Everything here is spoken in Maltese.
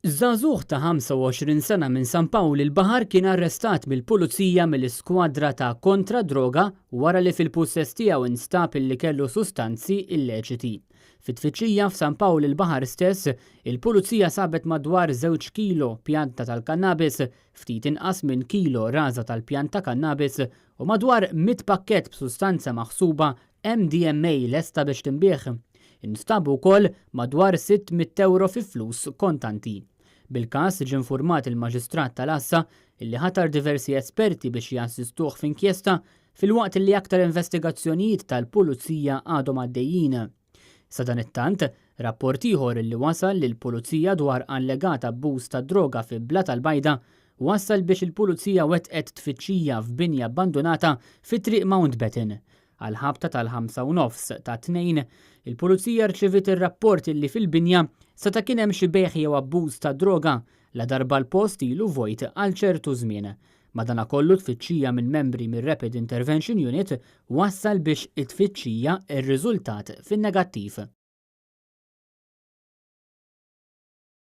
Żagħżugħ ta' 25 sena minn San Pawl il-Baħar kien arrestat mill-Pulizija mill-iskwadra ta' kontra droga wara li fil-pussess tiegħu instab illi kellu sustanzi illeċiti. Fit-tfittxija f'San Pawl il-Baħar stess, il-Pulizija sabet madwar 2 kilo pjanta tal-kannabis, ftit inqas minn kilo raża tal-pjanta kannabis u madwar 100 pakkett b'sustanza maħsuba MDMA lesta biex tinbieħ. Instabu wkoll madwar 600 euro fi flus kontanti. Bil-każ ġie infurmat il-Maġistrat tal-Assa illi ħatar diversi esperti biex jassistuh f'inkjesta filwaqt li aktar investigazzjonijiet tal-Pulizija għadhom għaddejjin. Sa dan it-tant, rapport ieħor illi wasal lill-Pulizija dwar allegata abbuż ta' droga fi Bla tal-Bajda wassal biex il-Pulizija wettqet tfittxija f'binja abbandonata fi triq Mountbatten. Għal-ħabta tal-5:30 ta' tnejn, il-Pulizija rċevit ir-rapport illi fil-binja seta' kien hemm xi bejħ jew abbuż ta' droga la darba l-post ilu vojt għal ċertu żmien. Madankollu tfittxija mill-membri mir-Rapid Intervention Unit wassal biex it-tfittxija rriżultat fin-negattiv.